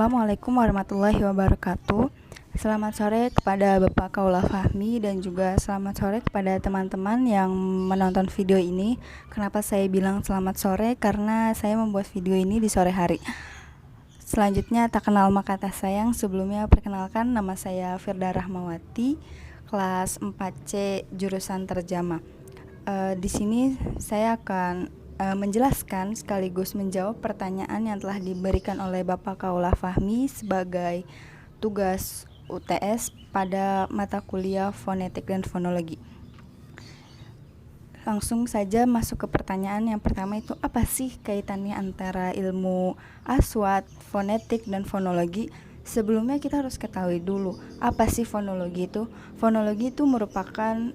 Assalamualaikum warahmatullahi wabarakatuh. Selamat sore kepada Bapak Kaula Fahmi dan juga selamat sore kepada teman-teman yang menonton video ini. Kenapa saya bilang selamat sore? Karena saya membuat video ini di sore hari. Selanjutnya, tak kenal maka tak sayang. Sebelumnya perkenalkan, nama saya Firda Rahmawati, kelas 4C jurusan terjemah. Di sini saya akan menjelaskan sekaligus menjawab pertanyaan yang telah diberikan oleh Bapak Kaula Fahmi sebagai tugas UTS pada mata kuliah fonetik dan fonologi. Langsung saja masuk ke pertanyaan yang pertama, itu apa sih kaitannya antara ilmu aswat, fonetik, dan fonologi? Sebelumnya kita harus ketahui dulu apa sih fonologi itu. Fonologi itu merupakan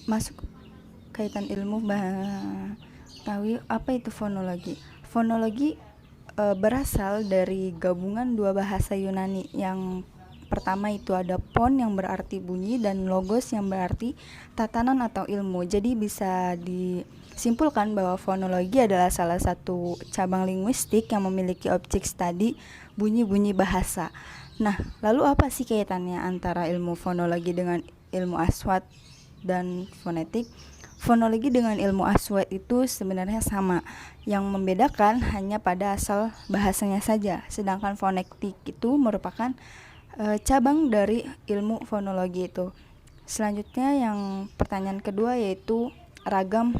masuk kaitan ilmu tahu apa itu fonologi. Fonologi berasal dari gabungan dua bahasa Yunani. Yang pertama itu ada pon yang berarti bunyi dan logos yang berarti tatanan atau ilmu. Jadi bisa disimpulkan bahwa fonologi adalah salah satu cabang linguistik yang memiliki objek studi bunyi-bunyi bahasa. Nah, lalu apa sih kaitannya antara ilmu fonologi dengan ilmu aswat dan fonetik? Fonologi dengan ilmu aswat itu sebenarnya sama. Yang membedakan hanya pada asal bahasanya saja. Sedangkan fonetik itu merupakan cabang dari ilmu fonologi itu. Selanjutnya yang pertanyaan kedua yaitu ragam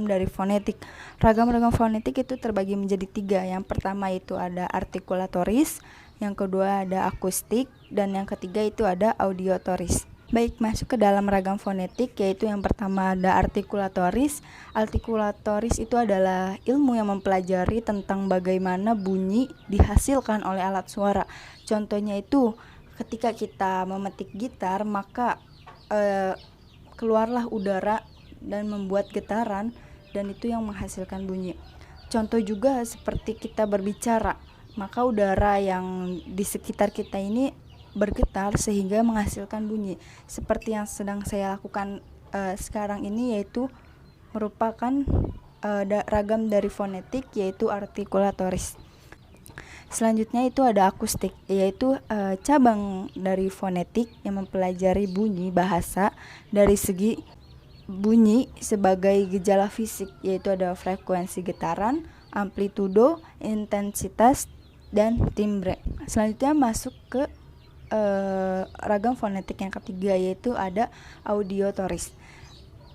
dari fonetik. Ragam fonetik itu terbagi menjadi 3. Yang pertama itu ada artikulatoris, yang kedua ada akustik, dan yang ketiga itu ada audiotoris. Baik, masuk ke dalam ragam fonetik, yaitu yang pertama ada artikulatoris. Artikulatoris itu adalah ilmu yang mempelajari tentang bagaimana bunyi dihasilkan oleh alat suara. Contohnya itu ketika kita memetik gitar, maka keluarlah udara dan membuat getaran, dan itu yang menghasilkan bunyi. Contoh juga seperti kita berbicara, maka udara yang di sekitar kita ini bergetar sehingga menghasilkan bunyi. Seperti yang sedang saya lakukan sekarang ini, yaitu merupakan ragam dari fonetik, yaitu artikulatoris. Selanjutnya itu ada akustik, yaitu cabang dari fonetik yang mempelajari bunyi bahasa dari segi bunyi sebagai gejala fisik, yaitu ada frekuensi getaran, amplitudo, intensitas, dan timbre. Selanjutnya masuk ke ragam fonetik yang ketiga, yaitu ada audiotoris.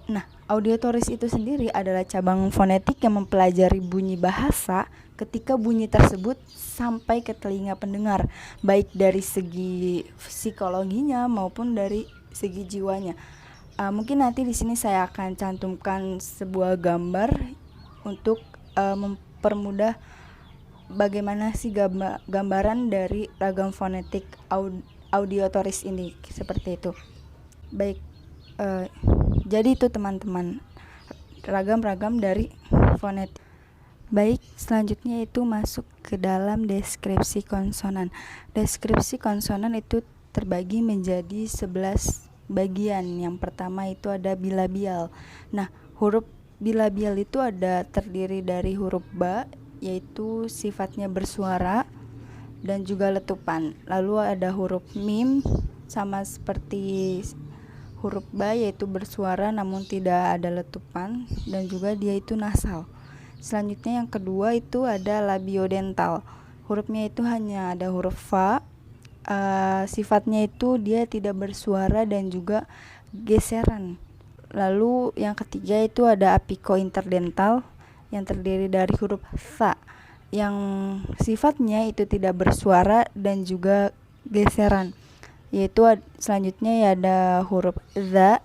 Nah, audiotoris itu sendiri adalah cabang fonetik yang mempelajari bunyi bahasa ketika bunyi tersebut sampai ke telinga pendengar, baik dari segi psikologinya maupun dari segi jiwanya. Mungkin nanti di sini saya akan cantumkan sebuah gambar untuk mempermudah bagaimana sih gambaran dari ragam fonetik audiotoris ini, seperti itu. Baik, jadi itu teman-teman ragam dari fonetik. Baik, selanjutnya itu masuk ke dalam deskripsi konsonan. Deskripsi konsonan itu terbagi menjadi 11 bagian. Yang pertama itu ada bilabial. Nah, huruf bilabial itu terdiri dari huruf ba, yaitu sifatnya bersuara dan juga letupan. Lalu ada huruf mim, sama seperti huruf ba, yaitu bersuara namun tidak ada letupan, dan juga dia itu nasal. Selanjutnya yang kedua itu ada labiodental. Hurufnya itu hanya ada huruf fa, sifatnya itu dia tidak bersuara dan juga geseran. Lalu yang ketiga itu ada apicointerdental, yang terdiri dari huruf tha, yang sifatnya itu tidak bersuara dan juga geseran. Yaitu selanjutnya ya ada huruf za,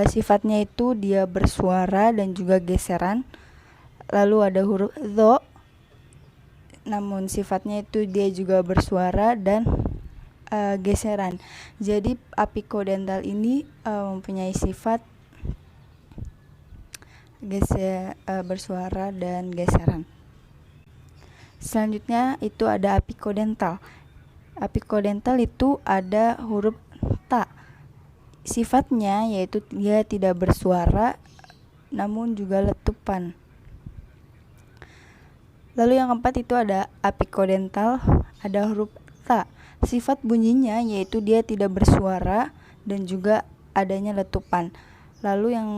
sifatnya itu dia bersuara dan juga geseran. Lalu ada huruf zo, namun sifatnya itu dia juga bersuara dan geseran. Jadi apicodental ini mempunyai sifat bersuara dan geseran. Selanjutnya itu ada apicodental. Apicodental itu ada huruf ta. Sifatnya yaitu dia tidak bersuara namun juga letupan. Lalu yang keempat itu ada apikodental, ada huruf ta. Sifat bunyinya yaitu dia tidak bersuara dan juga adanya letupan. Lalu yang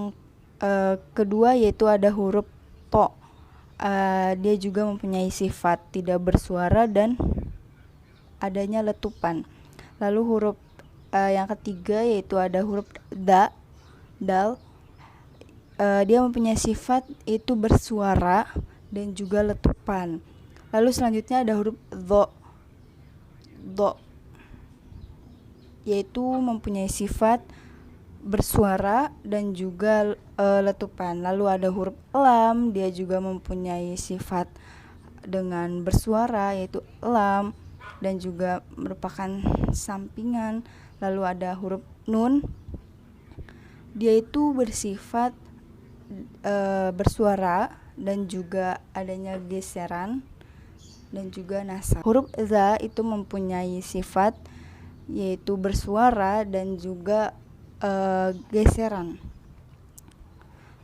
kedua yaitu ada huruf to. Dia juga mempunyai sifat tidak bersuara dan adanya letupan. Lalu huruf yang ketiga yaitu ada huruf dal. Dia mempunyai sifat itu bersuara dan juga letupan. Lalu selanjutnya ada huruf do, yaitu mempunyai sifat bersuara dan juga letupan. Lalu ada huruf lam, dia juga mempunyai sifat dengan bersuara yaitu lam dan juga merupakan sampingan. Lalu ada huruf nun, dia itu bersifat bersuara dan juga adanya geseran dan juga nasab. Huruf za itu mempunyai sifat yaitu bersuara dan juga geseran.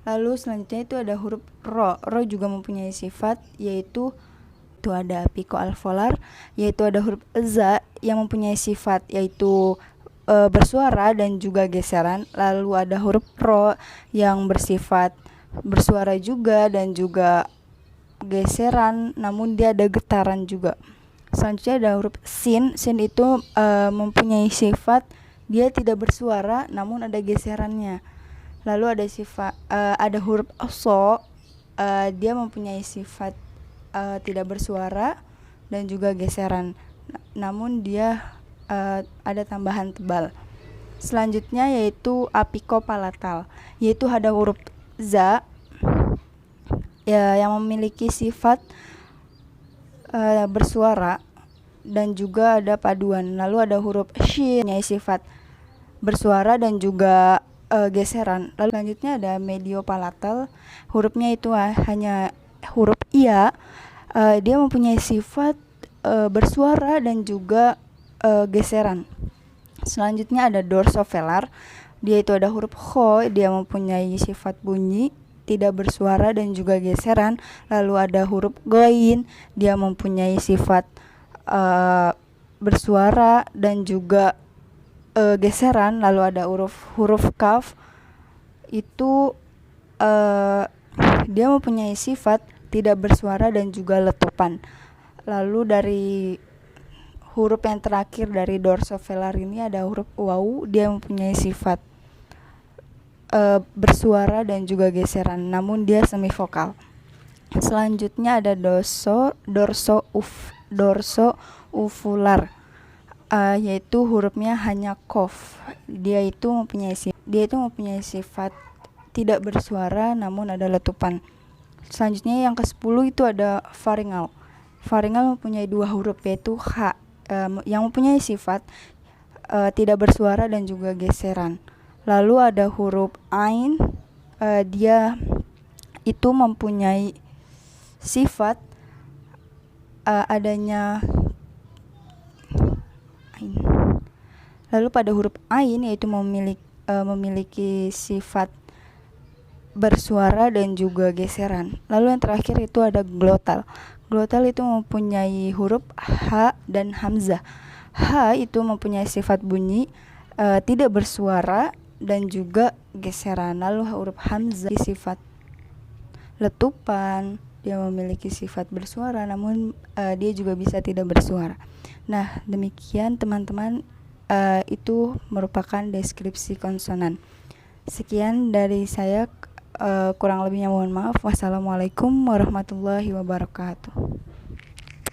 Lalu selanjutnya itu ada huruf ro. Ro juga mempunyai sifat yaitu itu ada pikoalveolar, yaitu ada huruf za yang mempunyai sifat yaitu bersuara dan juga geseran. Lalu ada huruf ro yang bersifat bersuara juga dan juga geseran, namun dia ada getaran juga. Selanjutnya ada huruf sin. Sin itu mempunyai sifat dia tidak bersuara namun ada geserannya. Lalu ada sifat ada huruf so, dia mempunyai sifat tidak bersuara dan juga geseran, namun dia ada tambahan tebal. Selanjutnya yaitu apikopalatal, yaitu ada huruf za yang memiliki sifat bersuara dan juga ada paduan. Lalu ada huruf shin yang sifat bersuara dan juga geseran. Lalu selanjutnya ada mediopalatal, hurufnya itu hanya huruf iya. Dia mempunyai sifat bersuara dan juga geseran. Selanjutnya ada dorsovelar, dia itu ada huruf kho, dia mempunyai sifat bunyi, tidak bersuara dan juga geseran. Lalu ada huruf goin, dia mempunyai sifat bersuara dan juga geseran. Lalu ada huruf kaf, itu dia mempunyai sifat tidak bersuara dan juga letupan. Lalu dari huruf yang terakhir dari dorsovelar ini ada huruf waw, dia mempunyai sifat bersuara dan juga geseran, namun dia semivokal. Selanjutnya ada dorsouvular, yaitu hurufnya hanya kof. Dia itu mempunyai sifat tidak bersuara namun ada letupan. Selanjutnya yang ke-10 itu ada faringal. Faringal mempunyai dua huruf yaitu h, yang mempunyai sifat tidak bersuara dan juga geseran. Lalu ada huruf ain, dia itu mempunyai sifat adanya ain. Lalu pada huruf ain yaitu memiliki sifat bersuara dan juga geseran. Lalu yang terakhir itu ada glotal. Glotal itu mempunyai huruf h dan hamzah. H itu mempunyai sifat bunyi, tidak bersuara dan juga geseran. Lalu huruf hamzah sifat letupan, dia memiliki sifat bersuara namun dia juga bisa tidak bersuara. Nah, demikian teman-teman, itu merupakan deskripsi konsonan. Sekian dari saya, kurang lebihnya mohon maaf. Wassalamualaikum warahmatullahi wabarakatuh.